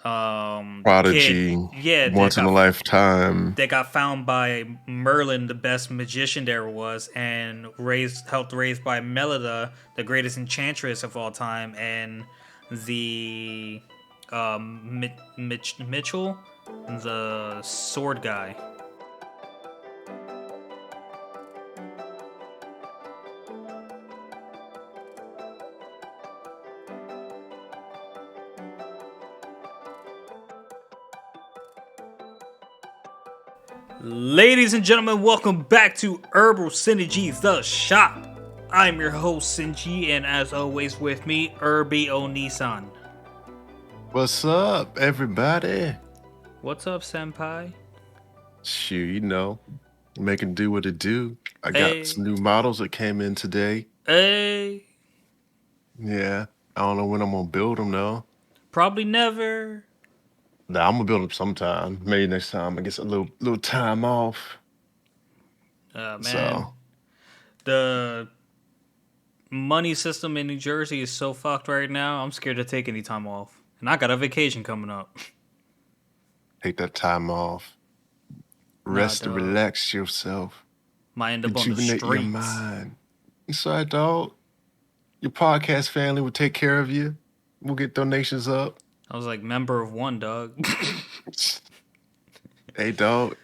The kid, Prodigy, yeah, once in a lifetime. that got found by Merlin, the best magician there was, and helped raise by Melida, the greatest enchantress of all time, and the Mitchell, the sword guy. Ladies and gentlemen, welcome back to Herbal Synergy, the shop. I'm your host, Sinji, and as always with me, Irby Onisan. What's up, everybody? What's up, senpai? Shoot, making do what it do. I got Hey, some new models that came in today. hey, Yeah, I don't know when I'm gonna build them though. probably never. Nah, I'm gonna build them sometime. Maybe next time I get a little time off. Man, So the money system in New Jersey is so fucked right now, I'm scared to take any time off. And I got a vacation coming up. take that time off. Nah, Rest and dog. relax yourself. Might end up on the Rejuvenate your streets. mind. It's all right, dog. Your podcast family will take care of you. We'll get donations up. I was like member of one, dog. Hey, dog.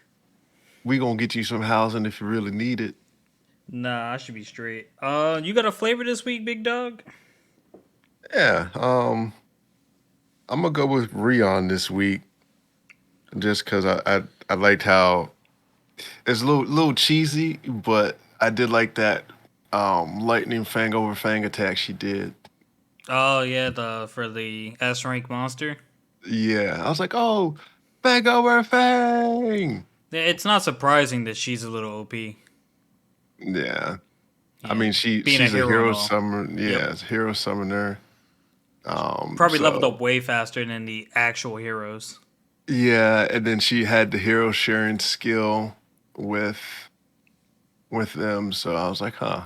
We gonna get you some housing if you really need it. Nah, I should be straight. You got a flavor this week, big dog? Yeah. I'm gonna go with Rion this week, just because I liked how it's a little cheesy, but I did like that lightning fang over fang attack she did. Oh yeah, the for the S rank monster. Yeah, I was like, oh, fang over fang. Yeah, it's not surprising that she's a little OP. Yeah, I Yeah, mean being a she's a hero and hero all. summoner. Yep, Yeah, it's a hero summoner. probably leveled So up way faster than the actual heroes. yeah, and then she had the hero sharing skill with with them. So I was like, huh.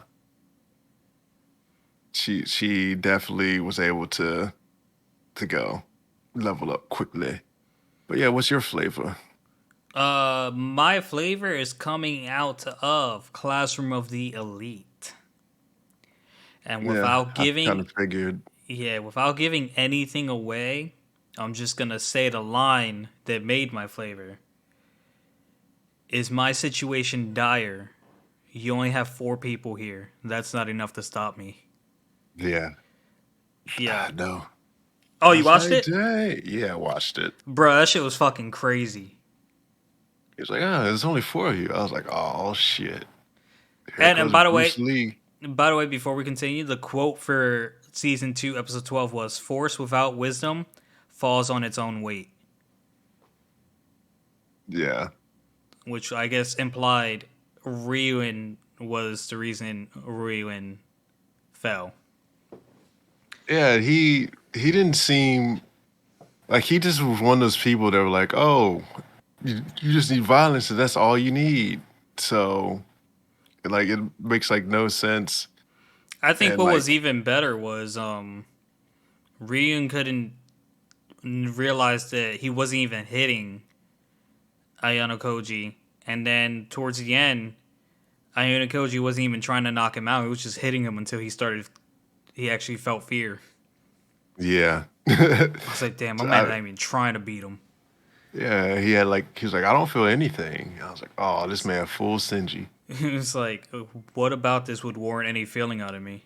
She definitely was able to go level up quickly. But yeah, what's your flavor? My flavor is coming out of Classroom of the Elite, and Yeah, I kind of figured. without giving anything away, I'm just gonna say the line that made my flavor. Is my situation dire? You only have four people here. That's not enough to stop me. Yeah, Yeah. no. Oh, I you was watched like, it? dang. Yeah, I watched it. Bro, that shit was fucking crazy. He was like, oh, there's only four of you. I was like, oh shit. Here And goes by the Bruce way, Lee. before we continue, the quote for season 2, episode 12 was force without wisdom falls on its own weight, Yeah. which I guess implied Ryuin was the reason Ryuin fell. Yeah, he didn't seem like he just was one of those people that were like, oh, you just need violence and that's all you need. So like it makes like no sense. I think And what was like even better was Ryun couldn't realize that he wasn't even hitting Ayano Koji, and then towards the end, Ayano Koji wasn't even trying to knock him out. He was just hitting him until he actually felt fear. yeah. I was like, damn, my So man not even trying to beat him. yeah, he was like, I don't feel anything. I was like, oh, this man full Sinji. It's like, what about this would warrant any feeling out of me?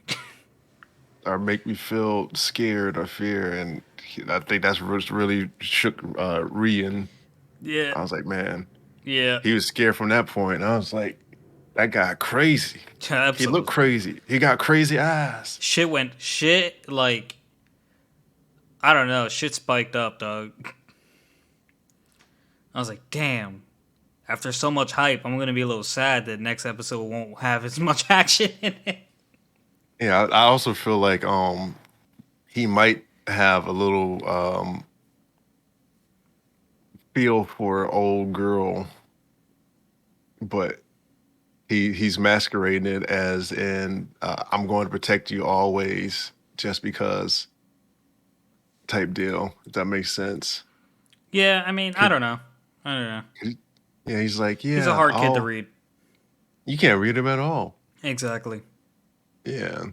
Or make me feel scared or fear. And I think that's what really shook Rian. Yeah, I was like, man, yeah. he was scared from that point. And I was like, that guy crazy. That He episode looked was crazy. He got crazy eyes. shit like I don't know, shit spiked up, dog. I was like, damn. After so much hype, I'm gonna be a little sad that next episode won't have as much action in it. Yeah, I also feel like he might have a little feel for old girl, but he's masquerading it as in I'm going to protect you always just because type deal, if that makes sense. Yeah, I mean, I 'Cause- don't know. I don't know. Yeah, he's like, He's a yeah, hard kid to I'll. read. You can't read him at all. Exactly. Yeah,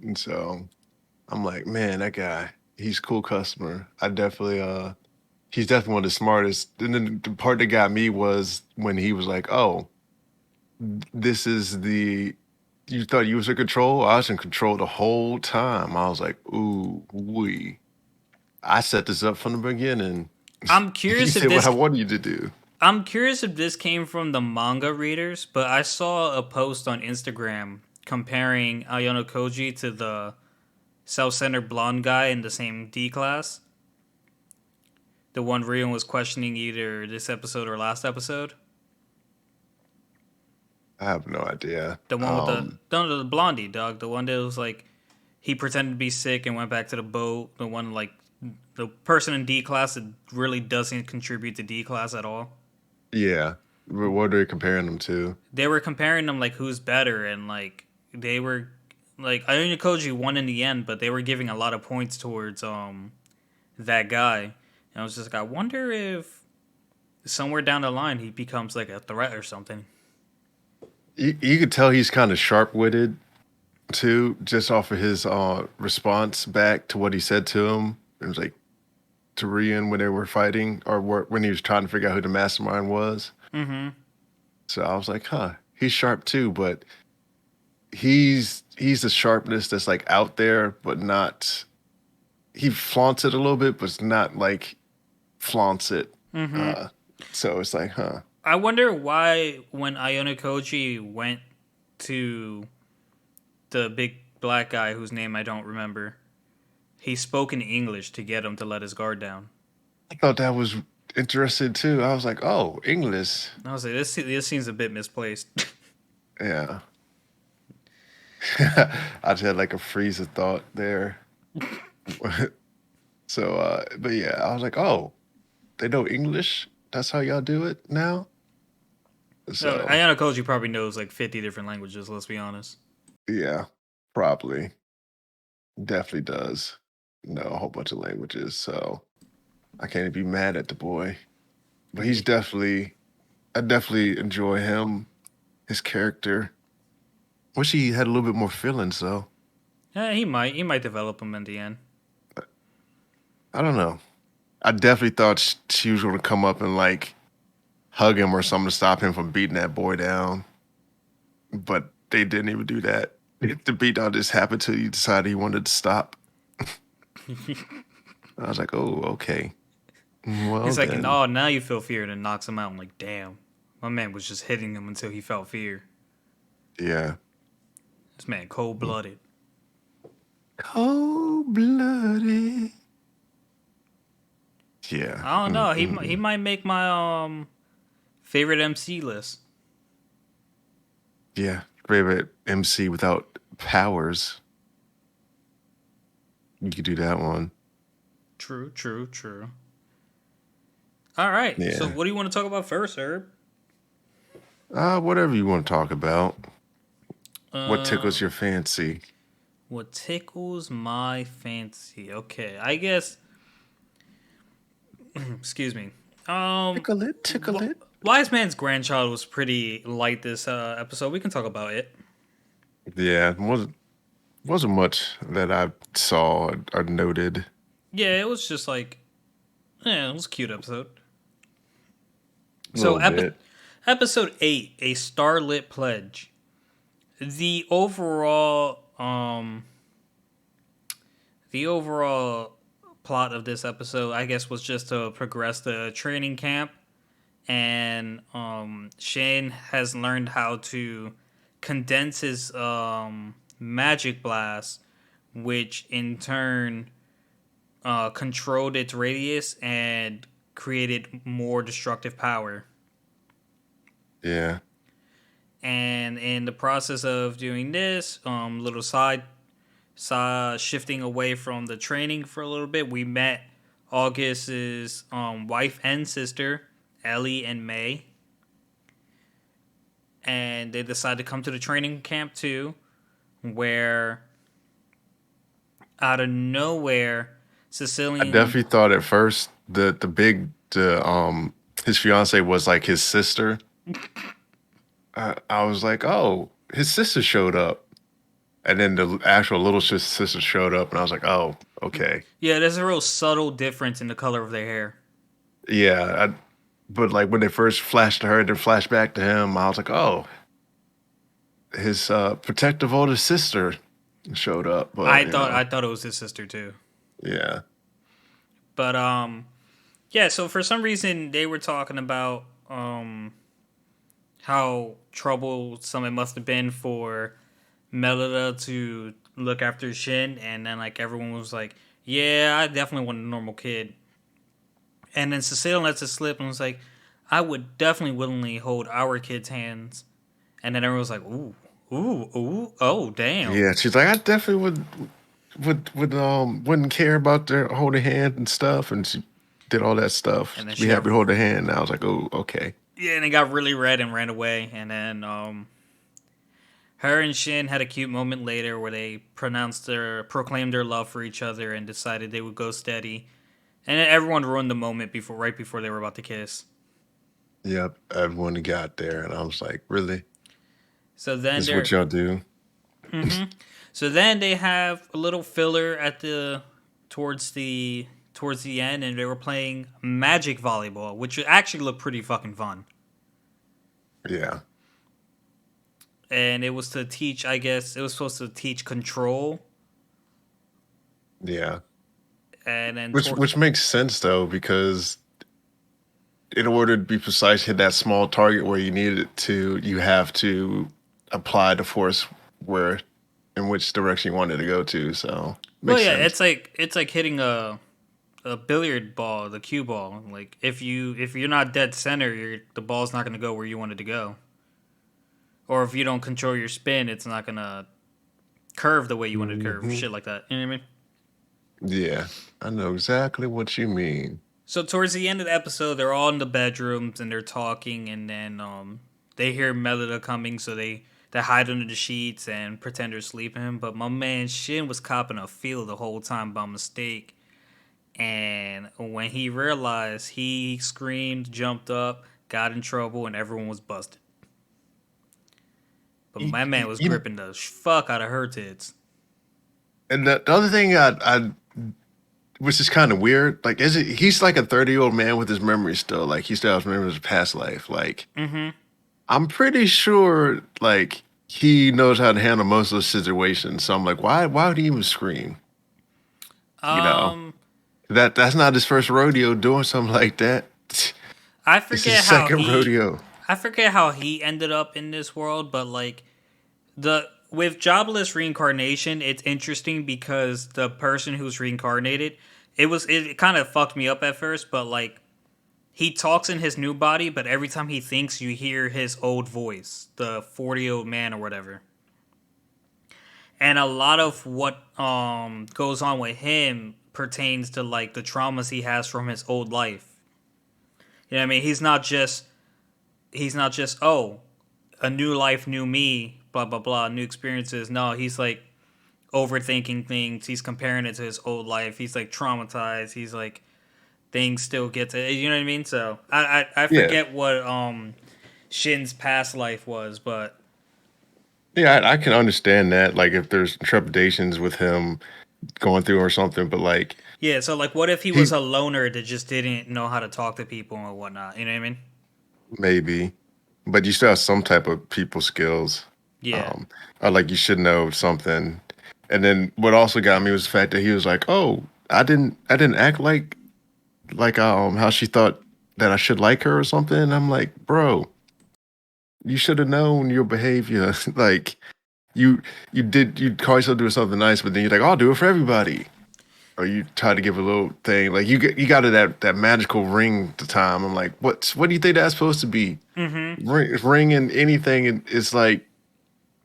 and so I'm like, man, that guy, he's a cool customer. I definitely he's definitely one of the smartest. And then the part that got me was when he was like, "Oh, this is the you thought you was in control? I was in control the whole time." I was like, "Ooh, we. I set this up from the beginning." I'm You curious if did what I this wanted you to do. I'm curious if this came from the manga readers, but I saw a post on Instagram comparing Ayano Koji to the self-centered blonde guy in the same D class. The one Rion was questioning either this episode or last episode. I have no idea. The one with the no, the blondie dog. The one that was like he pretended to be sick and went back to the boat. The one like the person in D class that really doesn't contribute to D class at all. Yeah. What are they comparing them to? They were comparing them like who's better, and like they were like Iona Koji won in the end, but they were giving a lot of points towards that guy. And I was just like, I wonder if somewhere down the line he becomes like a threat or something. You could tell he's kind of sharp witted too, just off of his response back to what he said to him. It was like to Rian when they were fighting, or when he was trying to figure out who the mastermind was. Mm-hmm. So I was like, huh, he's sharp too, but he's the sharpness that's like out there, but not. He flaunts it a little bit, but it's not like flaunts it. Mm-hmm. Uh, so it's like, huh. I wonder why when Iona Koji went to the big black guy whose name I don't remember, he spoke in English to get him to let his guard down. I thought that was interesting too. I was like, oh, English. I was like, this seems a bit misplaced. Yeah. I just had like a freeze of thought there. So, but yeah, I was like, oh, they know English. That's how y'all do it now. No, So, Ayano Koji probably knows like 50 different languages. Let's be honest. yeah, probably definitely does know a whole bunch of languages. So I can't be mad at the boy, but Yeah. I definitely enjoy him, his character. Wish he had a little bit more feelings though. He might develop him in the end. I don't know. I definitely thought she was going to come up and like hug him or something to stop him from beating that boy down. But they didn't even do that. The beatdown just happened till he decided he wanted to stop. I was like, oh, okay. Well He's like, then. oh, now you feel fear, and then knocks him out. I'm like, damn, my man was just hitting him until he felt fear. Yeah. This man cold blooded. Cold blooded. Yeah. I don't know. He Mm-mm. might make my favorite MC list. Yeah. Favorite MC without powers. You could do that one. True, true, true. All right. So Yeah. what do you want to talk about first, Herb? Whatever you want to talk about. What Uh, tickles your fancy? what tickles my fancy? Okay, I guess. Excuse me. Um, Tickle it, tickle it. Wise Man's grandchild was pretty light this episode. We can talk about it. Yeah, wasn't much that I saw or noted. Yeah, it was just like, yeah, it was a cute episode. A So little bit. episode 8, a starlit pledge. The overall plot of this episode, I guess, was just to progress the training camp, and Shane has learned how to condense his magic blast, which in turn controlled its radius and created more destructive power. Yeah. And in the process of doing this, little side shifting away from the training for a little bit, we met August's wife and sister, Ellie and May, and they decided to come to the training camp too, where out of nowhere, I Sicilian. definitely thought at first the his fiance was like his sister. I was like, oh, his sister showed up, and then the actual little sister showed up, and I was like, oh, okay, Yeah, there's a real subtle difference in the color of their hair. yeah. But like when they first flashed to her, then flashed back to him, I was like, oh, his protective older sister showed up. But I thought it was his sister too. yeah, But yeah, so for some reason they were talking about how troublesome it must have been for Melida to look after Shin, and then like everyone was like, "Yeah, I definitely want a normal kid." And then Cecile lets it slip and was like, "I would definitely willingly hold our kids' hands." And then everyone was like, "Ooh, ooh, ooh, oh, damn!" yeah. She's like, I definitely would wouldn't care about their holding hand and stuff, and she did all that stuff. And then Be she got, happy to hold their hand. And I was like, oh, okay. yeah, and it got really red and ran away. And then her and Shin had a cute moment later where they proclaimed their love for each other and decided they would go steady. And then everyone ruined the moment right before they were about to kiss. Yep, everyone got there, and I was like, really? So then This is what they're y'all do? so then they have a little filler at the towards the towards the end, and they were playing magic volleyball, which actually looked pretty fucking fun. Yeah, And it was to teach, I guess, it was supposed to teach control. yeah. And then Which makes sense though, because in order to be precise, hit that small target where you need it to, you have to apply the force where in which direction you want it to go to. So well, makes yeah, sense. it's like hitting a billiard ball, the cue ball. Like if you're not dead center, the ball's not going to go where you want it to go. Or if you don't control your spin, it's not going to curve the way you want it to curve. Hmm. Shit like that. You know what I mean? Yeah, I know exactly what you mean. So towards the end of the episode, they're all in the bedrooms and they're talking, and then they hear Melida coming, so they hide under the sheets and pretend they're sleeping. But my man Shin was copping a feel the whole time by mistake, and when he realized, he screamed, jumped up, got in trouble, and everyone was busted. But You, my man was you, gripping the fuck out of her tits. and the other thing I which is kind of weird. Like, is it? He's like a 30-year-old man with his memory still. Like, he still has memories of his past life. Like, Mm-hmm. I'm pretty sure, like, he knows how to handle most of those situations. So I'm like, why would he even scream? You know, Um, that's not his first rodeo doing something like that. I It's his forget how second he, rodeo. I forget how he ended up in this world, but like the with jobless reincarnation, it's interesting because the person who's reincarnated, it kind of fucked me up at first, but like he talks in his new body, but every time he thinks, you hear his old voice, the 40-year-old man or whatever. And a lot of what goes on with him pertains to like the traumas he has from his old life. You know what I mean? He's not just oh, a new life, new me, blah blah blah, new experiences. No, he's like overthinking things. He's comparing it to his old life. He's like traumatized. He's like things still get to you know what I mean. So I Yeah, forget what Shin's past life was, but yeah, I can understand that. Like, if there's trepidations with him going through or something, but like yeah. So like, what if he was he a loner that just didn't know how to talk to people and whatnot? You know what I mean? maybe, but you still have some type of people skills. Yeah. Um, or like you should know something. And then what also got me was the fact that he was like, "Oh, I didn't act like how she thought that I should like her or something." And I'm like, "Bro, you should have known your behavior. Like you you call yourself doing something nice, but then you're like, I'll do it for everybody." Or you try to give a little thing like you got to that magical ring to time. I'm like, what do you think that's supposed to be? Mm-hmm. Ring and anything, and it's like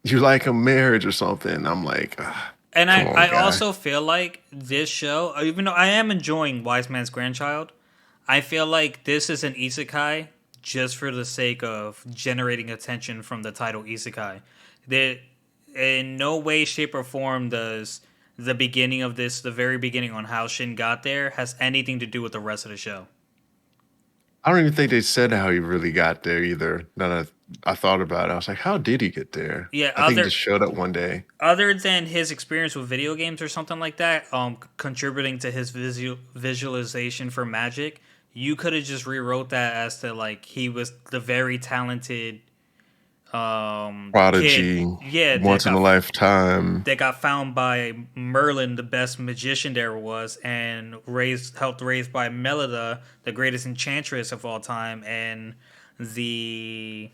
you like a marriage or something. I'm like, "Ah, And come on, I guy." also feel like this show, even though I am enjoying Wise Man's Grandchild, I feel like this is an isekai just for the sake of generating attention from the title isekai. That in no way, shape, or form does the beginning of this, the very beginning on how Shin got there, has anything to do with the rest of the show. I don't even think they said how he really got there either. Now that I thought about it, I was like, how did he get there? Yeah, I think he just showed up one day. other than his experience with video games or something like that, contributing to his visualization for magic, you could have just rewrote that as to like he was the very talented kid, Prodigy, yeah, once in a lifetime. that got found by Merlin, the best magician there was, and helped raised by Melida, the greatest enchantress of all time, and the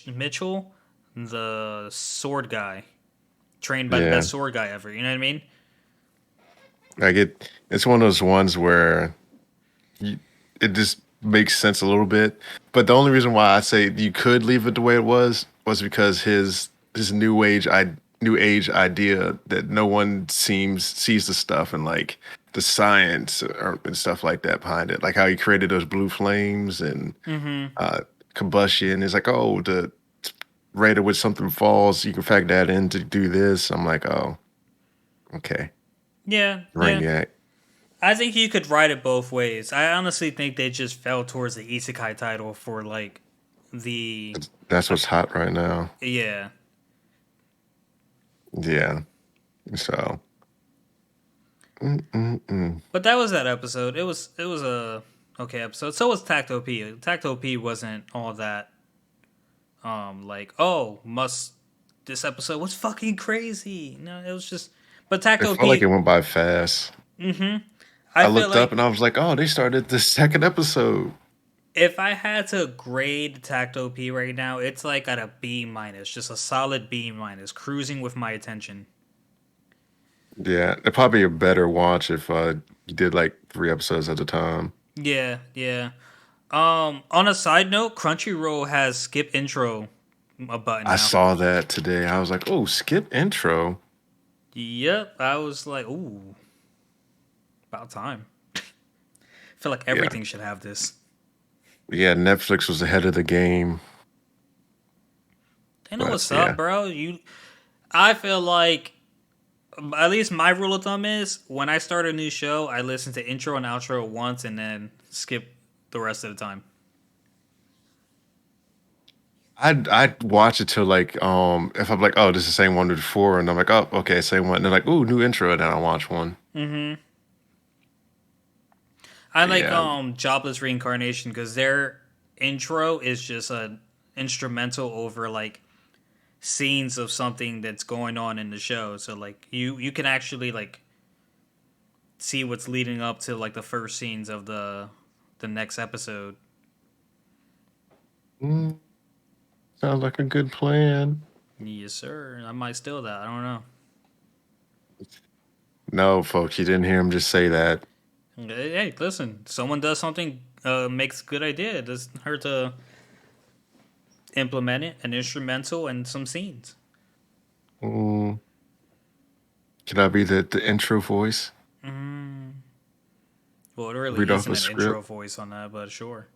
Mitchell, the sword guy, trained by the Yeah, best sword guy ever. You know what I mean? like it's one of those ones where you, it just makes sense a little bit. But the only reason why I say you could leave it the way it was because his new age idea that no one sees the stuff and like the science and stuff like that behind it, like how he created those blue flames and Mm-hmm. uh, combustion. It's like, oh, the rate at which something falls, you can factor that in to do this. I'm like, oh, okay, Yeah, yeah. Brainiac. I think you could write it both ways. I honestly think they just fell towards the Isekai title for like the That's what's hot right now. yeah. Yeah. So, mm-mm-mm. But that was that episode. It was a okay episode. So was Tacto P. Tacto P wasn't all that like oh must this episode was fucking crazy. No, it was just but It Tacto felt like it P. went by fast. I I feel looked up like and I was like, oh, they started the second episode. if I had to grade Tacto P right now, it's like at a B minus, just a solid B minus, cruising with my attention. Yeah, it'd probably be a better watch if you did like 3 episodes at a time. Yeah, yeah. On a side note, Crunchyroll has skip intro a button I now. saw that today. I was like, oh, skip intro. Yep, I was like, ooh, about time. I feel like Yeah. everything should have this. Yeah, Netflix was ahead of the game. You know But what's up, yeah. bro? I feel like at least my rule of thumb is when I start a new show, I listen to intro and outro once and then skip the rest of the time. I'd watch it till like if I'm like, oh, this is the same one before, and I'm like, oh, okay, same one. And they're like, oh, new intro, and then I watch one. Mm-hmm. I like Yeah. Jobless Reincarnation because their intro is just a instrumental over like scenes of something that's going on in the show. So like you can actually like see what's leading up to like the first scenes of the next episode. Mm, sounds like a good plan. Yes, sir. I might steal that. I don't know. No, folks, you didn't hear him just say that. Hey, listen. Someone does something, makes a good idea. It doesn't hurt to implement it, an instrumental and some scenes. Mm, can I be the intro voice? Mm. Well, it really Read off isn't a an intro script. voice on that, but sure.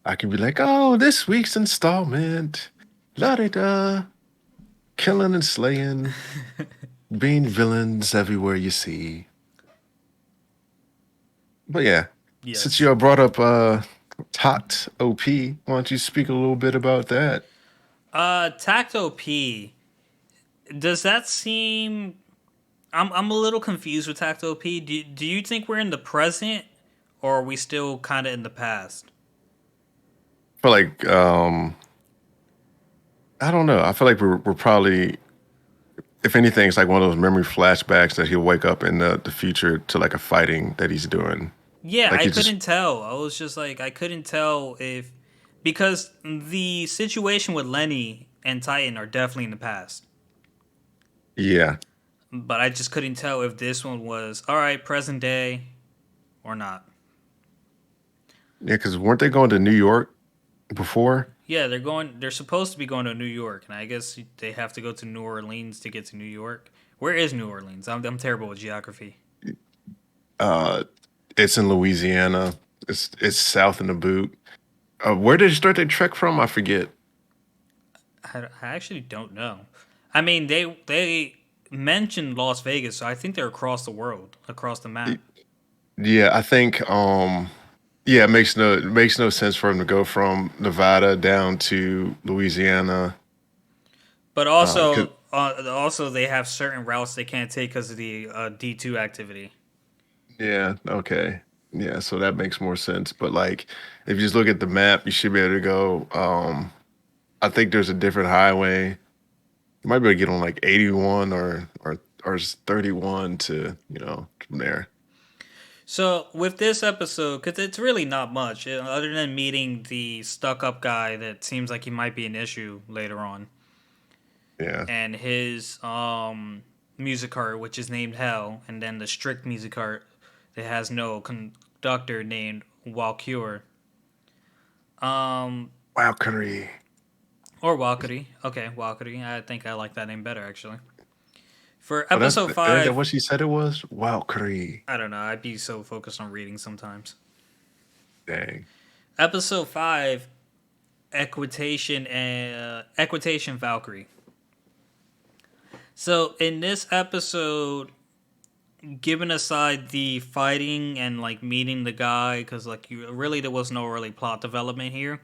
I can be like, oh, this week's installment, la da da, killing and slaying, being villains everywhere you see. But yeah, since Yes. you all brought up Tot OP, why don't you speak a little bit about that? Tacto P. Does that seem? I'm a little confused with Tacto P. Do you think we're in the present, or are we still kind of in the past? I feel like I don't know. I feel like we're probably, if anything, it's like one of those memory flashbacks that he'll wake up in the future to like a fighting that he's doing. Yeah, Like I he just couldn't tell. I was just like I couldn't tell if because the situation with Lenny and Titan are definitely in the past. yeah. But I just couldn't tell if this one was all right, present day or not. Yeah, because weren't they going to New York before? Yeah, they're going. They're supposed to be going to New York, and I guess they have to go to New Orleans to get to New York. Where is New Orleans? I'm terrible with geography. Uh, it's in Louisiana. It's south in the boot. Where did they start their trek from? I forget. I actually don't know. I mean, they mentioned Las Vegas, so I think they're across the world, across the map. Yeah, I think yeah, it makes no sense for him to go from Nevada down to Louisiana. But 'Cause also they have certain routes they can't take because of the D2 activity. yeah, okay. Yeah, so that makes more sense. But like if you just look at the map, you should be able to go I think there's a different highway. You might be able to get on like 81 or 31 to, from there. So with this episode, because it's really not much other than meeting the stuck-up guy that seems like he might be an issue later on, Yeah. and his music cart, which is named Hell, and then the strict music cart that has no conductor named Walcure. Um, Wow, Curry. or Walkity. Okay, Walkity. I think I like that name better actually. For Oh, episode is that five, what she said it was? Wow, Curry. I don't know. I'd be so focused on reading sometimes. Dang. Episode five, Equitation Valkyrie. So in this episode, given aside the fighting and like meeting the guy, because like you really there was no really plot development here.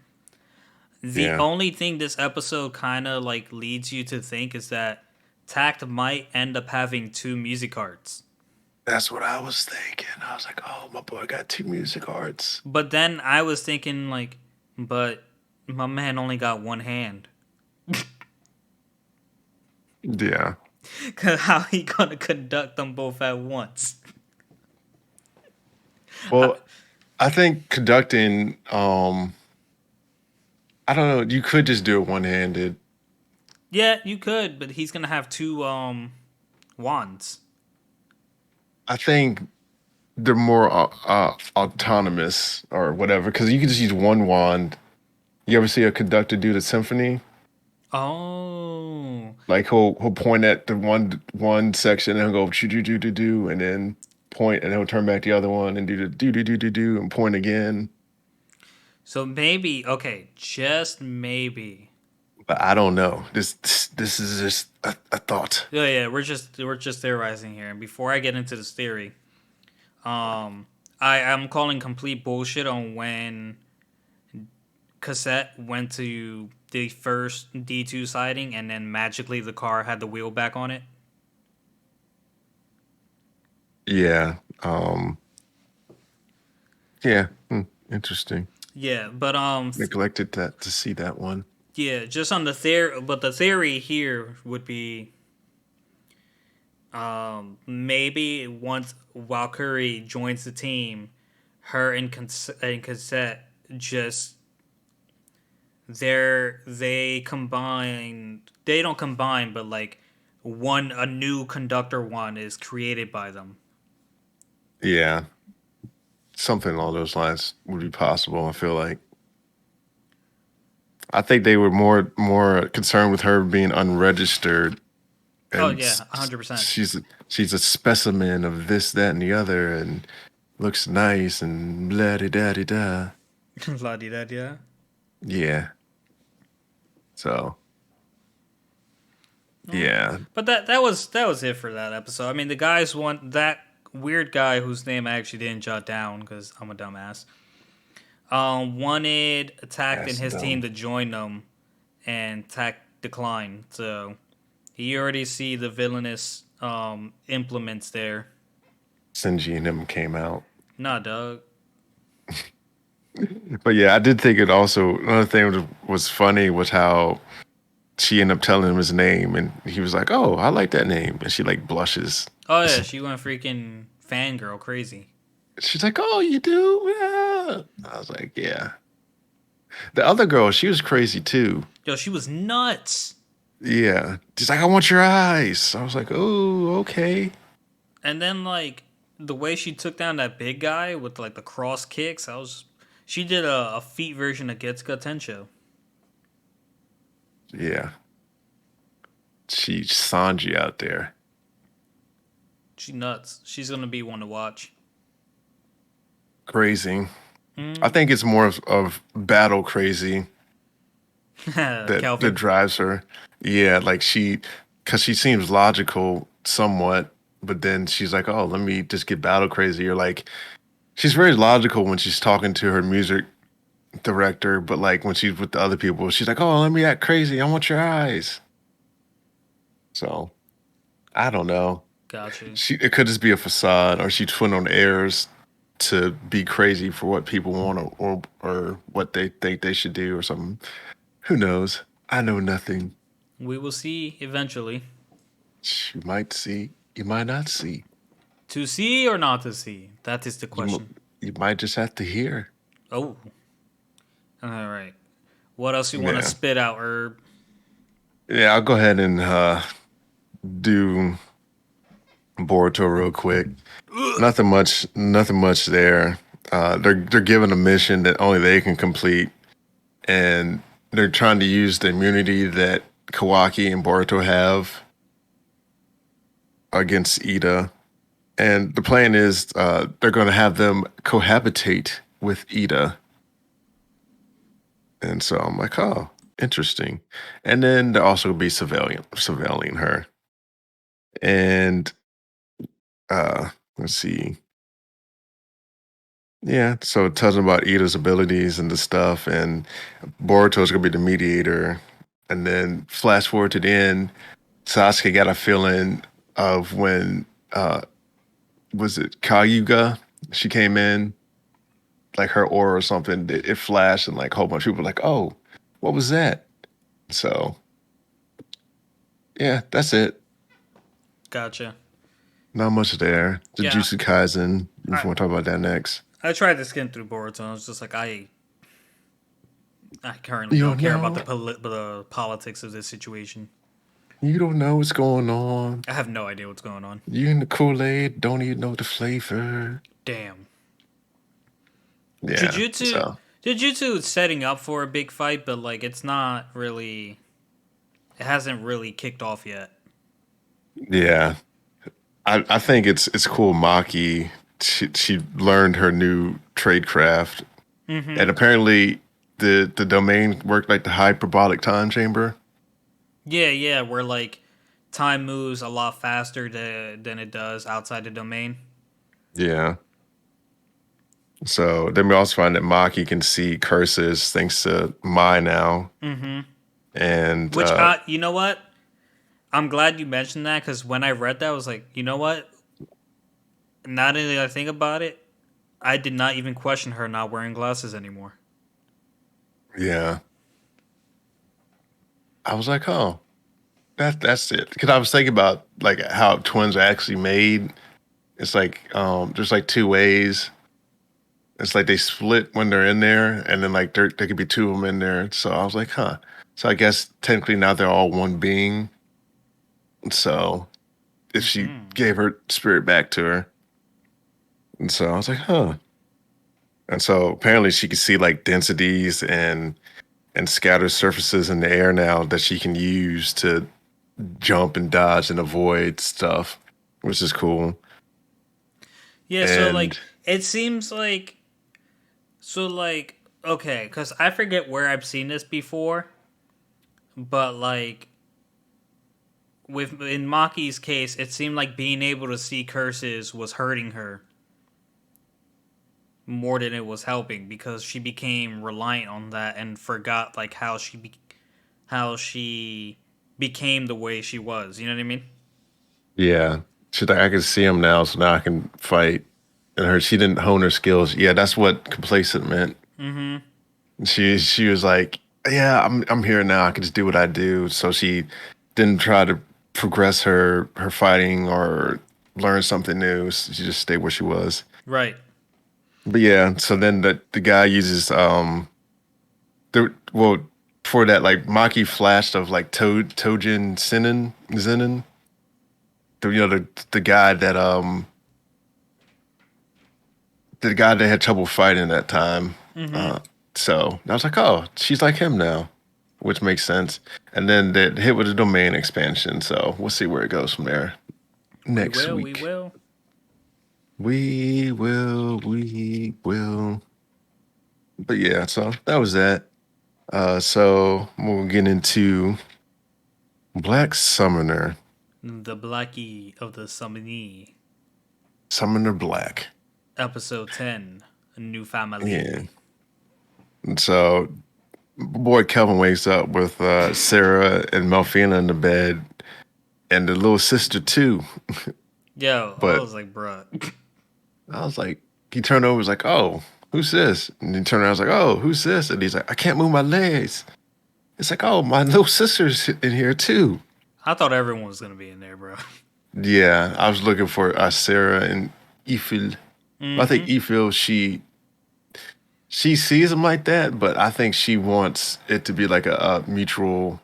The Yeah. only thing this episode kind of like leads you to think is that Tact might end up having two music cards. That's what I was thinking. I was like, oh, my boy got two music arts. But then I was thinking like, but my man only got one hand. Yeah. Cause how he gonna conduct them both at once? I, Well, I think conducting, I don't know, you could just do it one handed. yeah, you could, but he's gonna have two wands. I think they're more autonomous or whatever because you can just use one wand. You ever see a conductor do the symphony? Oh, Like he'll point at the one section and he'll go do do do do do and then point and he'll turn back the other one and do the do do do do do and point again. so maybe okay, just maybe. But I don't know. This is just a thought. Yeah, yeah, we're just theorizing here. And before I get into this theory, I am calling complete bullshit on when Cassette went to the first D2 sighting and then magically the car had the wheel back on it. Yeah. Yeah. Interesting. Yeah, but Neglected that to see that one. yeah, just on the theory, but the theory here would be maybe once Valkyrie joins the team, her and Cassette just they combine. They don't combine, but like one a new conductor one is created by them. Yeah. Something along those lines would be possible. I feel like. I think they were more concerned with her being unregistered, Oh and yeah, 100%. she's a specimen of this, that, and the other, and looks nice and blah da da da da. La di da da. Yeah. So Oh. yeah, But that was it for that episode. I mean, the guys want that weird guy whose name I actually didn't jot down because I'm a dumbass. Wanted Tact and that's his team dumb. to join them, and Tact declined. So you already see the villainous implements there. Sinji and them came out, Nah, Doug. but yeah, I did think it also another thing was funny was how she ended up telling him his name, and he was like, "Oh, I like that name," and she like blushes. Oh yeah, she went freaking fangirl crazy. She's like, "Oh, you do?" Yeah. I was like, "Yeah." The other girl, she was crazy too. Yo, she was nuts. Yeah. She's like, "I want your eyes." I was like, "Oh, okay." And then like the way she took down that big guy with like the cross kicks, she did a feet version of Getsuka Tensho. Yeah. She's Sanji out there. She nuts. She's gonna be one to watch. Crazy. I Mm. think it's more of battle crazy that Kelvin. drives her. Yeah, like she because she seems logical somewhat, but then she's like, "Oh, let me just get battle crazy." Or like, she's very logical when she's talking to her music director, but like when she's with the other people, she's like, "Oh, let me act crazy. I want your eyes." So I don't know. Gotcha. It could just be a facade, or she's putting on airs to be crazy for what people want, or what they think they should do, or something. Who knows? I know nothing. We will see eventually. You might see, you might not see. To see or not to see? That is the You mo- question. you might just have to hear. Oh, all right. What else you want to Yeah, spit out, Herb? yeah. I'll go ahead and do Boruto real quick. Nothing much. Nothing much there. They're given a mission that only they can complete, and they're trying to use the immunity that Kawaki and Boruto have against Ida. And the plan is they're going to have them cohabitate with Ida. And so I'm like, oh, interesting. And then they'll also be surveilling her. And let's see. Yeah, so it tells them about Ida's abilities and the stuff, and Boruto's gonna be the mediator. And then flash forward to the end, Sasuke got a feeling of when was it Kayuga? She came in, like her aura or something, it flashed, and like a whole bunch of people were like, oh, what was that? So yeah, that's it. Gotcha. Not much there. Yeah, Jujutsu Kaisen, if I you want to talk about that next. I tried to skim through Boruto. And I was just like, I currently You don't don't care about know. the politics of this situation. You don't know what's going on. I have no idea what's going on. You in the Kool-Aid don't even know the flavor. Damn. Yeah. Jujutsu So Jujutsu is setting up for a big fight, but like it's not really. It hasn't really kicked off yet. yeah. I think it's cool Maki she learned her new trade craft. And apparently the domain worked like the hyperbolic time chamber. Yeah, yeah, where like time moves a lot faster than it does outside the domain. Yeah. So then we also find that Maki can see curses thanks to Mai now. And Which, you know what? I'm glad you mentioned that because when I read that, I was like, you know what? Now that I think about it, I did not even question her not wearing glasses anymore. yeah, I was like, oh, that's it. Because I was thinking about like how twins are actually made. It's like there's like two ways. It's like they split when they're in there, and then like there could be two of them in there. So I was like, huh. So I guess technically now they're all one being. So if she gave her spirit back to her, and so I was like, huh. And so apparently she could see like densities and scatter surfaces in the air now that she can use to jump and dodge and avoid stuff, which is cool. Yeah, so like And it seems like okay, because I forget where I've seen this before, but like with in Maki's case, it seemed like being able to see curses was hurting her more than it was helping because she became reliant on that and forgot like how she became the way she was. You know what I mean? yeah, she's like, I can see him now, so now I can fight. And she didn't hone her skills. Yeah, that's what complacent meant. She was like, yeah, I'm here now. I can just do what I do. So she didn't try to progress her fighting or learn something new. She just stayed where she was. Right. But yeah, so then the guy uses well for that like Maki flashed of like Tojin Zenin, the guy that the guy that had trouble fighting that time. So I was like, oh, she's like him now, which makes sense. And then they hit with the domain expansion. So we'll see where it goes from there We next will. We week. will. We will. But yeah, so that was that. So we'll get into Black Summoner. The Blackie of the Summonee. Summoner Black. Episode 10, A New Yeah. Family. And so, boy Kelvin wakes up with Sarah and Melfina in the bed, and the little sister too. Yo, I But was like, bruh. I was like, he turned over, was like, "Oh, who's this?" And he turned around, I was like, "Oh, who's this?" And he's like, "I can't move my legs." It's like, "Oh, my little sister's in here too." I thought everyone was gonna be in there, bro. Yeah, I was looking for Sarah and Ifil. I think Mm-hmm. Ifil, she sees him like that, but I think she wants it to be like a mutual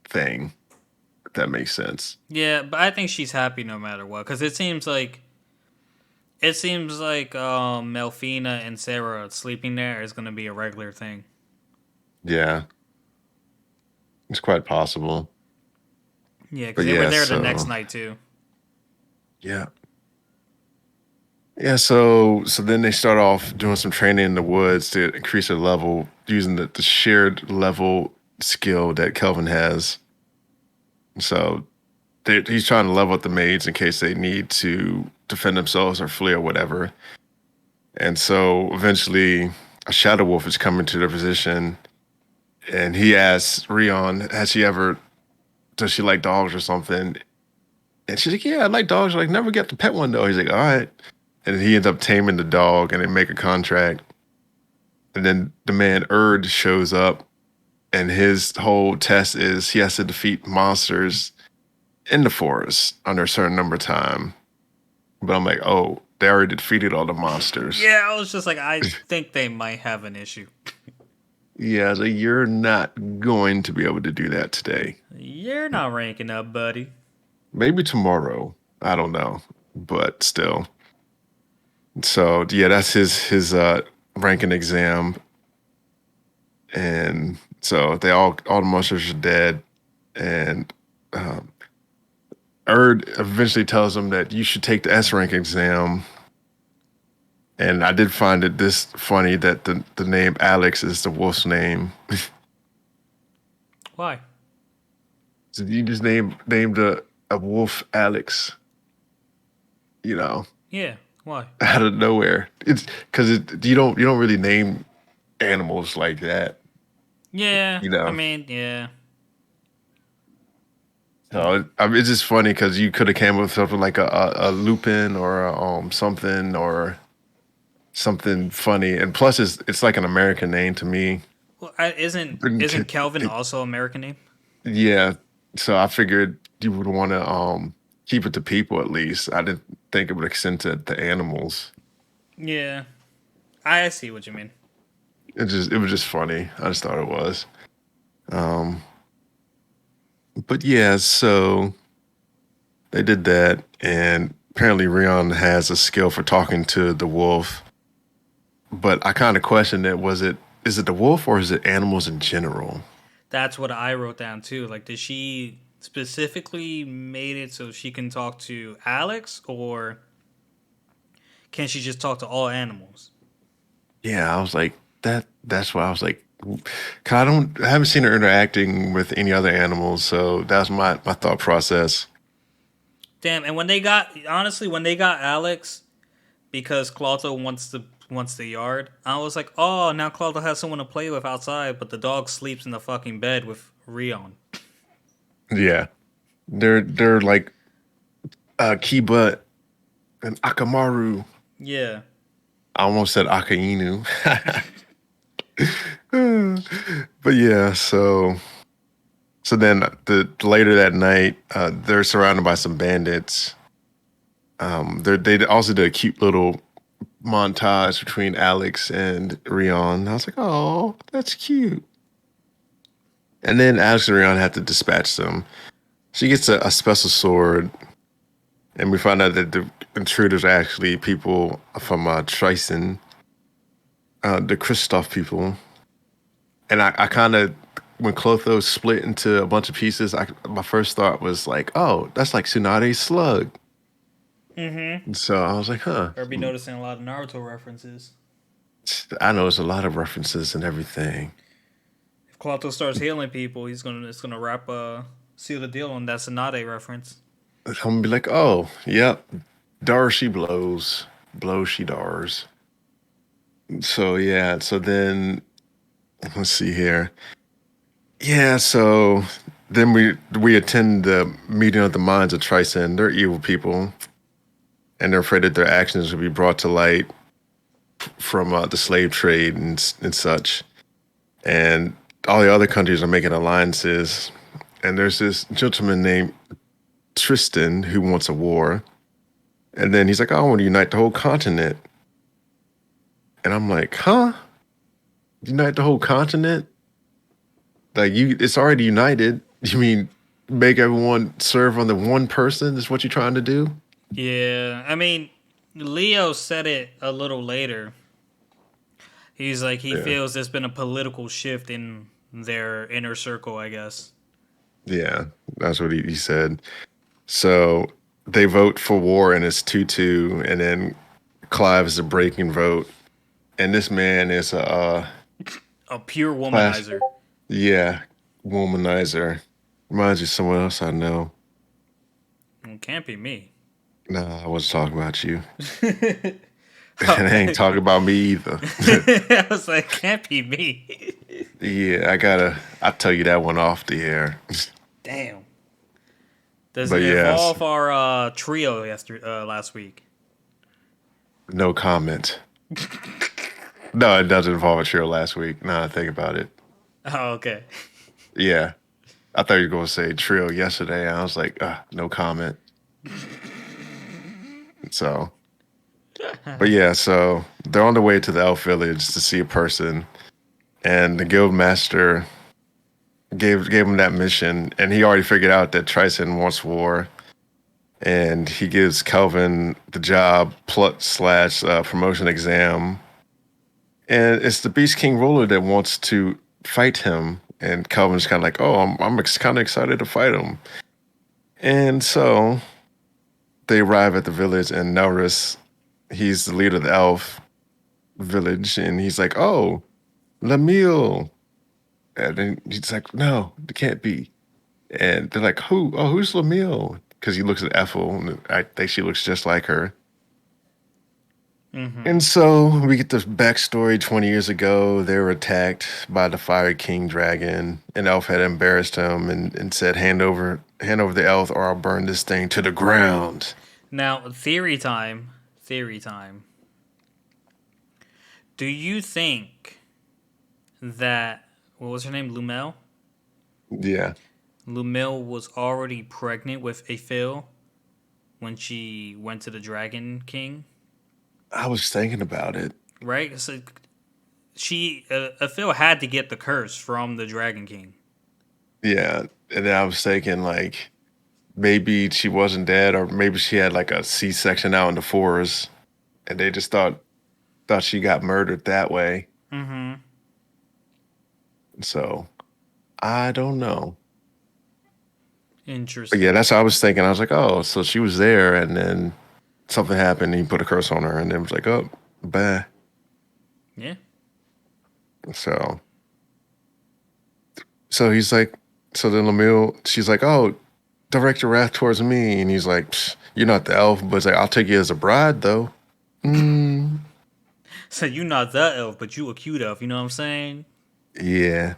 thing. If that makes sense. Yeah, but I think she's happy no matter what, because it seems like Melfina and Sarah sleeping there is gonna be a regular thing. Yeah, it's quite possible. Yeah, because But they were yeah, there the next so night too. yeah, yeah. So then they start off doing some training in the woods to increase their level using the shared level skill that Kelvin has. So he's trying to level up the maids in case they need to defend themselves or flee or whatever. And so eventually, a shadow wolf is coming to their position, and he asks Rion, "Has she ever? Does she like dogs or something?" And she's like, "Yeah, I like dogs. Like, never get to pet one though." He's like, "All right." And he ends up taming the dog, and they make a contract. And then the man Erd shows up, and his whole test is he has to defeat monsters in the forest under a certain number of time. But I'm like, oh, they already defeated all the monsters. Yeah, I was just like, I think they might have an issue. Yeah, so you're not going to be able to do that today. You're not ranking up, buddy. Maybe tomorrow. I don't know, but still. So yeah, that's his ranking exam, and so they all the monsters are dead, and um, Erd eventually tells him that you should take the S rank exam. And I did find it this funny that the name Alex is the wolf's name. Why? So you just named a wolf Alex, you know, Yeah, why? out of nowhere. It's because you don't really name animals like that, Yeah, you I know. mean, yeah. So I mean, it's just funny because you could have came up with something like a Lupin or something funny, and plus it's like an American name to me. Well, isn't Kelvin also American name? Yeah, so I figured you would want to keep it to people at least. I didn't think it would extend to the animals. Yeah, I see what you mean. It was just funny. I just thought it was. Um, but yeah, so they did that, and apparently Rion has a skill for talking to the wolf. But I kind of questioned it. Is it the wolf or is it animals in general? That's what I wrote down too. Like, did she specifically made it so she can talk to Alex, or can she just talk to all animals? Yeah, I was like that. That's why I was like, 'cause I haven't seen her interacting with any other animals, so that's my thought process. Damn. And when they got Alex, because Claudio wants the yard, I was like, oh, now Claudio has someone to play with outside, but the dog sleeps in the fucking bed with Rion. Yeah, they're like Kiba and Akamaru. Yeah. I almost said Akainu. But yeah, so then later that night, they're surrounded by some bandits. They also did a cute little montage between Alex and Rion. I was like, oh, that's cute. And then Alex and Rion have to dispatch them. She gets a special sword, and we find out that the intruders are actually people from Trison, the Kristoff people. And I kind of, when Clotho split into a bunch of pieces, my first thought was like, oh, that's like Tsunade's slug. Mm-hmm. And so I was like, huh. Or be noticing a lot of Naruto references. I know there's a lot of references and everything. If Claudio starts healing people, it's gonna wrap. Seal the deal on that Sonade reference. I'm gonna be like, oh, yep, dar she blows, blow she dars. So yeah, so then let's see here. Yeah, so then we attend the meeting of the minds of Tricen. They're evil people, and they're afraid that their actions will be brought to light from the slave trade and such. And all the other countries are making alliances. And there's this gentleman named Tristan who wants a war. And then he's like, "Oh, I want to unite the whole continent." And I'm like, "Huh? Unite the whole continent? Like it's already united. You mean make everyone serve under one person? Is what you're trying to do?" Yeah, I mean, Leo said it a little later. He's like he Yeah. feels there's been a political shift in their inner circle, I guess. Yeah, that's what he said. So they vote for war and it's 2-2, and then Clive is a breaking vote. And this man is a A pure class, womanizer. yeah, womanizer. Reminds you of someone else I know. It can't be me. Nah, I wasn't talking about you. Oh, And I ain't talking about me either. I was like, can't be me. Yeah, I'll tell you that one off the air. Damn. Does But it yes, involve our trio last week? no comment. No, it doesn't involve a trio last week. Now I think about it. Oh, okay. Yeah, I thought you were going to say trio yesterday. And I was like, no comment. So, but yeah, so they're on the way to the elf village to see a person, and the guild master gave him that mission, and he already figured out that Tricen wants war, and he gives Kelvin the job slash promotion exam, and it's the Beast King ruler that wants to fight him, and Kelvin's kind of like, oh, I'm kind of excited to fight him, and so they arrive at the village, and Nelris, he's the leader of the elf village, and he's like, oh, Lamille. And then he's like, no, it can't be. And they're like, who? Oh, who's Lamille? Because he looks at Ethel, and I think she looks just like her. Mm-hmm. And so we get the backstory 20 years ago. They were attacked by the Fire King Dragon, and Elf had embarrassed him and said, hand over the elf, or I'll burn this thing to the ground. Now, theory time. Theory time. Do you think that what was her name? Lumel? Yeah, Lumel was already pregnant with Aphil when she went to the Dragon King, I was thinking about it. right? So she Aphil had to get the curse from the Dragon King. Yeah. And then I was thinking, like, maybe she wasn't dead, or maybe she had like a C-section out in the forest, and they just thought she got murdered that way. Mm-hmm. So I don't know. But yeah, Interesting. that's what I was thinking. I was like, oh, so she was there, and then something happened. And he put a curse on her, and then was like, oh, bah. Yeah. So, so he's like, so then Lamille, she's like, oh, direct your wrath towards me, and he's like, "Psh, you're not the elf, but it's like, I'll take you as a bride, though. Mm, So you not the elf, but you a cute elf. You know what I'm saying? yeah.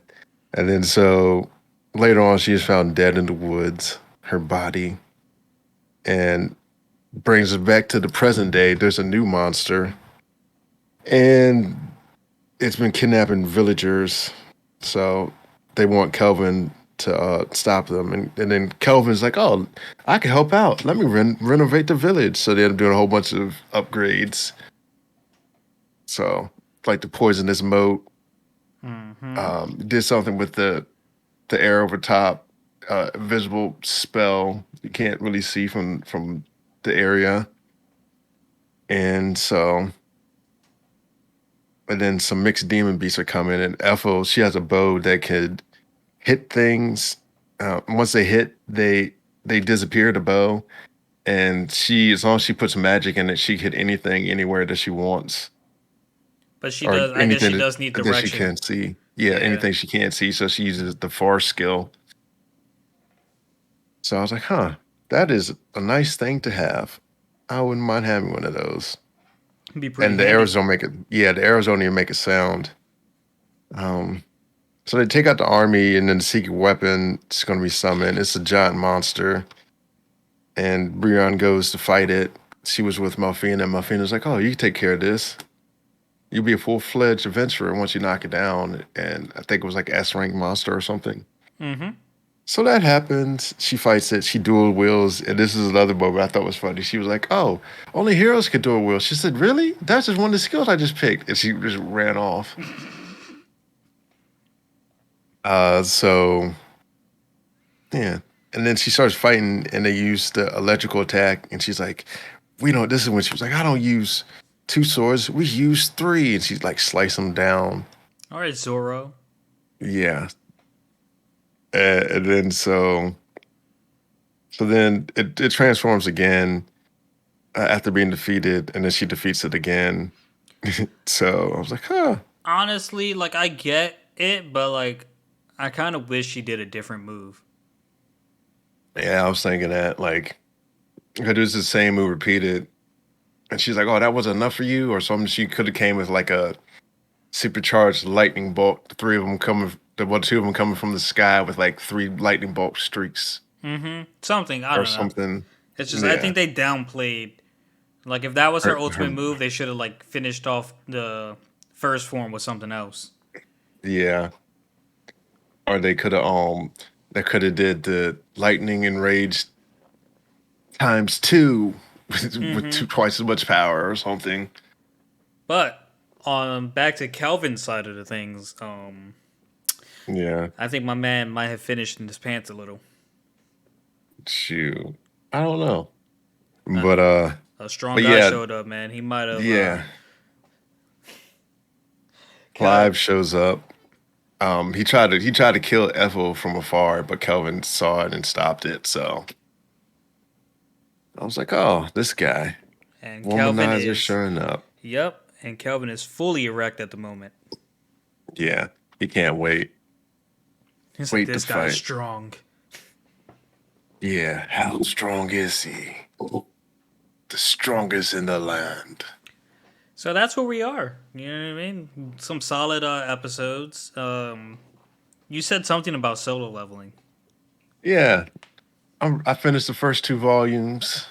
And then so later on, she is found dead in the woods, her body, and brings us back to the present day. There's a new monster, and it's been kidnapping villagers. So they want Kelvin to stop them. And then Kelvin's like, oh, I can help out. Let me renovate the village. So they end up doing a whole bunch of upgrades. So, like the poisonous moat, Mm-hmm. did something with the air over top, visible spell you can't really see from the area. And so, and then some mixed demon beasts are coming. And Ethel, she has a bow that could hit things. Once they hit, they disappear the bow. And she, as long as she puts magic in it, she can hit anything, anywhere that she wants, But she or does. I guess anything she does need that she direction. can't see. Yeah, Yeah. anything she can't see. So she uses the force skill. So I was like, huh, that is a nice thing to have. I wouldn't mind having one of those. It'd be pretty And the handy. arrows don't make it. Yeah, the arrows don't even make a sound. Um, so they take out the army, and then the secret weapon is going to be summoned. It's a giant monster, and Brion goes to fight it. She was with Melfina, and Melfina's like, "Oh, you can take care of this. You'll be a full-fledged adventurer once you knock it down." And I think it was like S rank monster or something. Mm-hmm. So that happens. She fights it. She dual wields, and this is another moment I thought was funny. She was like, "Oh, only heroes can dual wield." She said, "Really? That's just one of the skills I just picked," and she just ran off. So yeah, and then she starts fighting, and they use the electrical attack, and she's like, "We don't." This is when she was like, "I don't use two swords. We use three," and she's like, slice them down. All right, Zoro. Yeah, and then so then it transforms again after being defeated, and then she defeats it again. So I was like, huh. Honestly, like I get it, but like I kind of wish she did a different move. Yeah, I was thinking that like it was the same move repeated, and she's like, "Oh, that was enough for you," or something. She could have came with like a supercharged lightning bolt. The three of them coming, two of them coming from the sky with like three lightning bolt streaks Mm-hmm. Something I or don't know. something. It's just I Yeah, think they downplayed. Like if that was her her, ultimate move, they should have like finished off the first form with something else. yeah. Or they could have did the lightning enraged times two with Mm-hmm. twice as much power or something. But on back to Kelvin's side of the things, Yeah, I think my man might have finished in his pants a little. shoot, I don't know, Uh, but a strong but guy yeah, showed up, man. He might have. yeah. Kel- Clive shows up. He tried to kill Ethel from afar, but Kelvin saw it and stopped it. So I was like, oh, this guy, and Kelvin womanizer, is. showing up. Yep, and Kelvin is fully erect at the moment. Yeah, he can't wait. He's like, Wait to this guy's fight. strong. Yeah, how strong is he? The strongest in the land. So that's where we are. You know what I mean? Some solid episodes. You said something about solo leveling. Yeah, I finished the first two volumes.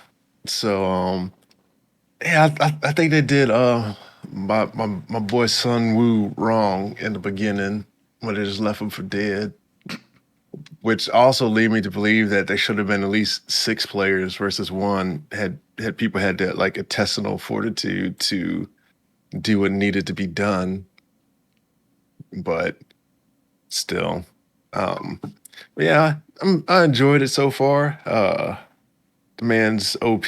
So yeah, I think they did my boy Sun Woo wrong in the beginning when they just left him for dead, which also lead me to believe that there should have been at least six players versus one. Had people had that like intestinal fortitude to do what needed to be done, but still, um, yeah, I enjoyed it so far. The man's OP,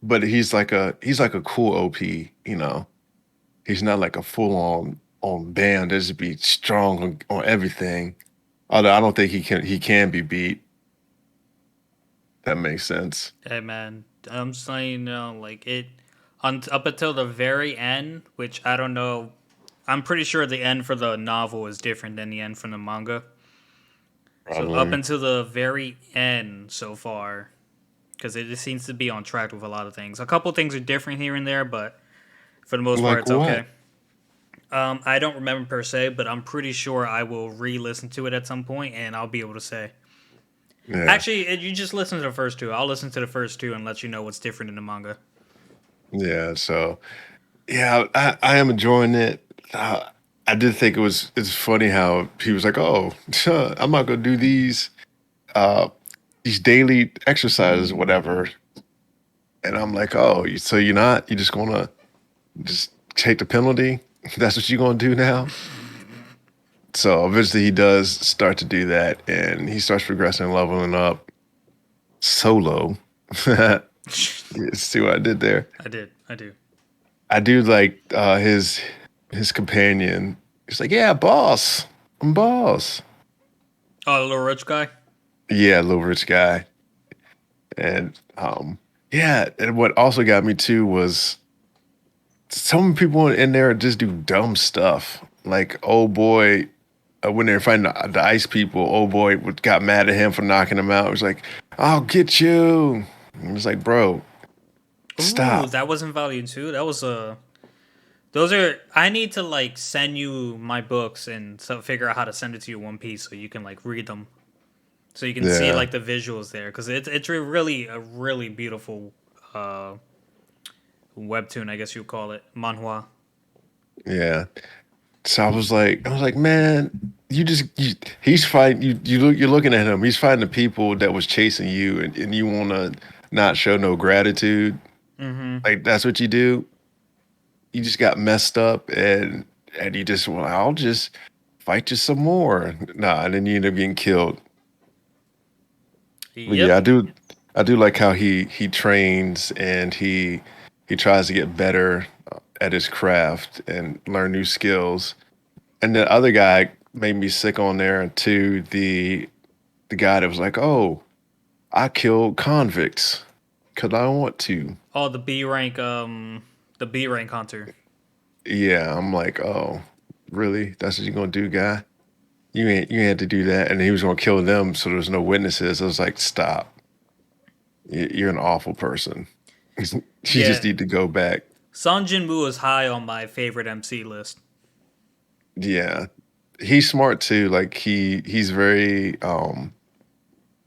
but he's like a cool OP, you know. He's not like a full on band that just be strong on everything. Although I don't think he can be beat. That makes sense. Hey man, I'm saying like it up until the very end, which I don't know. I'm pretty sure the end for the novel is different than the end from the manga. So up Probably. until the very end so far, because it just seems to be on track with a lot of things. A couple things are different here and there, but for the most part, Like it's okay. what? I don't remember per se, but I'm pretty sure I will re-listen to it at some point, and I'll be able to say. Yeah. Actually, you just listen to the first two. I'll listen to the first two and let you know what's different in the manga. Yeah. So yeah, I am enjoying it. I did think it's funny how he was like, "Oh, I'm not gonna do uh these daily exercises, whatever." And I'm like, "Oh, so you're not? You just gonna just take the penalty? That's what you're gonna do now?" So eventually he does start to do that, and he starts progressing, leveling up solo. See what I did there? I did. I do. I do like his companion. He's like, "Yeah, boss, I'm boss." Oh, the little rich guy. Yeah, little rich guy, and yeah. And what also got me too was some people in there just do dumb stuff. Like, oh boy, when they were fighting the ice people, old boy got mad at him for knocking him out. He was like, "I'll get you." He was like, "Bro, Ooh, stop." that was in Volume 2. That was a. Those are. I need to like send you my books and so figure out how to send it to you in one piece so you can like read them, so you can see Yeah, like the visuals there because it's really a really beautiful uh webtoon, I guess you would call it manhwa. yeah. So I was like, man, he's fighting. You're looking at him. He's fighting the people that was chasing you, and you want to not show no gratitude. Mm-hmm. Like that's what you do. You just got messed up, and you just well, I'll just fight you some more. Nah, and then you end up getting killed. But yeah, Yep. I do like how he trains and he tries to get better at his craft and learn new skills. And the other guy made me sick on there too. The guy that was like, "Oh, I killed convicts because I want to." Oh, the B rank hunter. Yeah, I'm like, "Oh, really? That's what you're gonna do, guy? You ain't had to do that." And he was gonna kill them, so there's no witnesses. I was like, "Stop! You're an awful person. You just Yeah, need to go back." Son Jinwoo is high on my favorite MC list. Yeah, he's smart too. Like he's very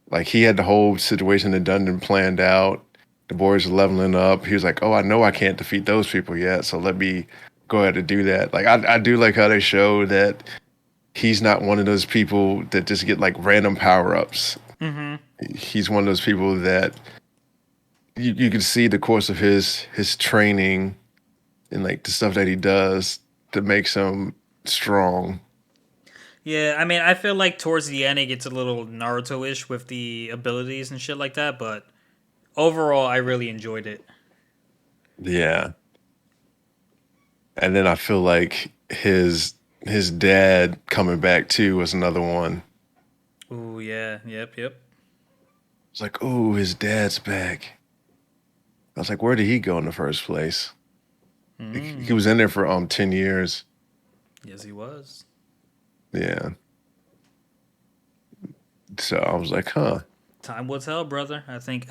like he had the whole situation in Dundon planned out. The boys are leveling up. He was like, "Oh, I know I can't defeat those people yet, so let me go ahead and do that." Like I do like how they show that he's not one of those people that just get like random power ups. Mm-hmm. He's one of those people that you can see the course of his training and like the stuff that he does that makes him strong. Yeah, I mean, I feel like towards the end it gets a little Naruto-ish with the abilities and shit like that, but overall, I really enjoyed it. Yeah. And then I feel like his dad coming back too was another one. Ooh, yeah, yep. It's like, oh, his dad's back. I was like, where did he go in the first place? He Mm, was in there for 10 years. yes, he was. Yeah. So I was like, huh. Time will tell, brother. I think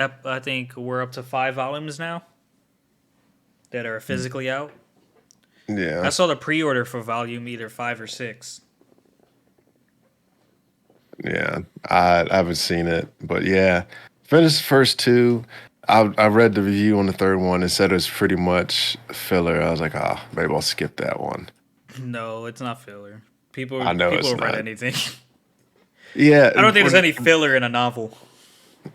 we're up to 5 volumes now that are physically out. I Yeah. saw the pre-order for volume either 5 or 6. Yeah. I haven't seen it. But yeah. Finished the first two. I read the review on the third one and said it was pretty much filler. I was like, ah, maybe I'll skip that one. No, it's not filler. People I know people it's will write not. anything. Yeah, I don't think there's any filler in a novel.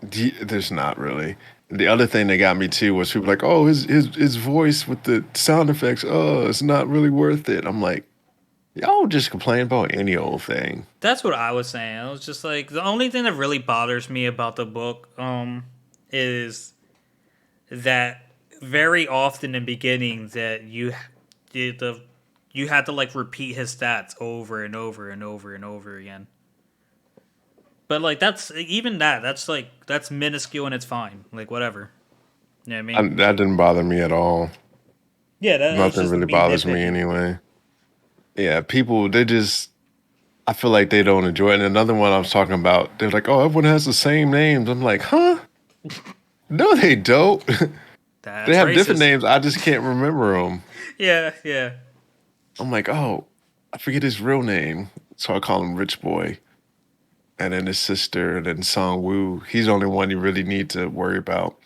there's not really. The other thing that got me too was people like, oh, his voice with the sound effects, oh, it's not really worth it. I'm like, y'all just complain about any old thing. That's what I was saying. I was just like the only thing that really bothers me about the book is that very often in the beginning that the you had to like repeat his stats over and over and over and over again. But like that's even that's like that's minuscule and it's fine. Like whatever. You know what I mean? That didn't bother me at all. Yeah, that's Nothing just really me bothers me nitpicking. anyway. Yeah, people they just I feel like they don't enjoy it. And another one I was talking about, they're like, oh, everyone has the same names. I'm like, huh? No, they don't. They That's have different racist. names. I just can't remember them. Yeah. I'm like, oh, I forget his real name. So I call him Rich Boy. And then his sister, and then Song Woo. He's the only one you really need to worry about.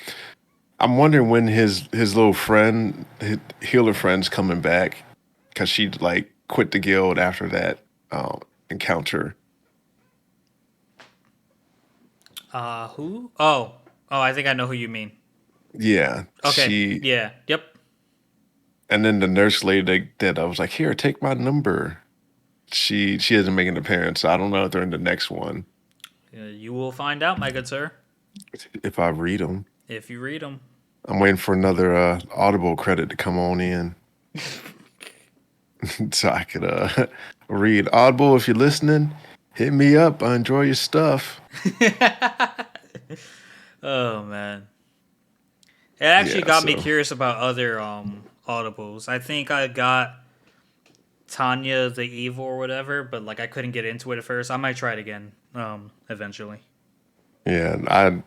I'm wondering when his little friend, his healer friend's coming back, because she like quit the guild after that encounter. Who? Oh, I think I know who you mean. Yeah, Okay. she, Yeah. Yep. and then the nurse lady that I was like, here, take my number. She doesn't make an appearance. So I don't know if they're in the next one. You will find out, my good sir, If I read them, if you read them. I'm waiting for another Audible credit to come on in so I could read Audible. If you're listening, hit me up. I enjoy your stuff. Oh man, it actually Yeah, got me so curious about other audibles. I think I got Tanya the Evil or whatever, but like I couldn't get into it at first. I might try it again eventually. Yeah,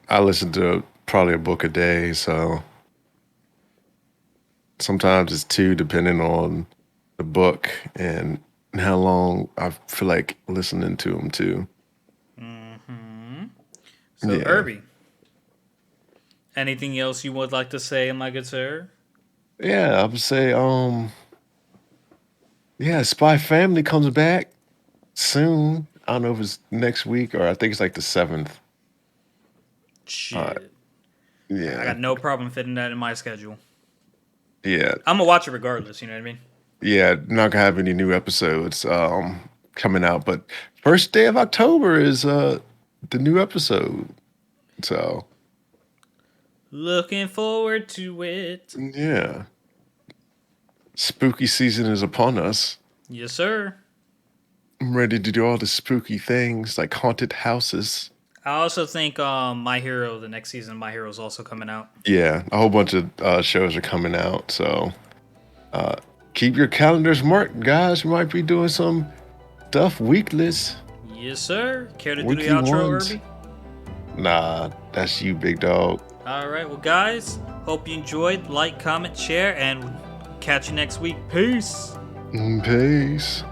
I listen to probably a book a day, so sometimes it's two, depending on the book and how long I feel like listening to them too. So, Yeah, Irby, anything else you would like to say, my good sir? yeah, I would say, yeah, Spy Family comes back soon. I don't know if it's next week or I think it's like the 7th. Uh, Shit. I yeah, got no problem fitting that in my schedule. yeah, I'm gonna watch it regardless, you know what I mean? yeah. Not gonna have any new episodes coming out, but first day of October is the new episode. So Looking forward to it. yeah, spooky season is upon us. Yes, sir. I'm ready to do all the spooky things like haunted houses. I also think My Hero, the next season of My Hero is also coming out. Yeah, a whole bunch of shows are coming out. So uh, keep your calendars marked, guys. We might be doing some stuff weekless, Yes, sir. Care to do the weekly outro, ones. Irby? Nah, that's you, big dog. All right, well, guys, hope you enjoyed. Like, comment, share, and catch you next week. Peace. Peace.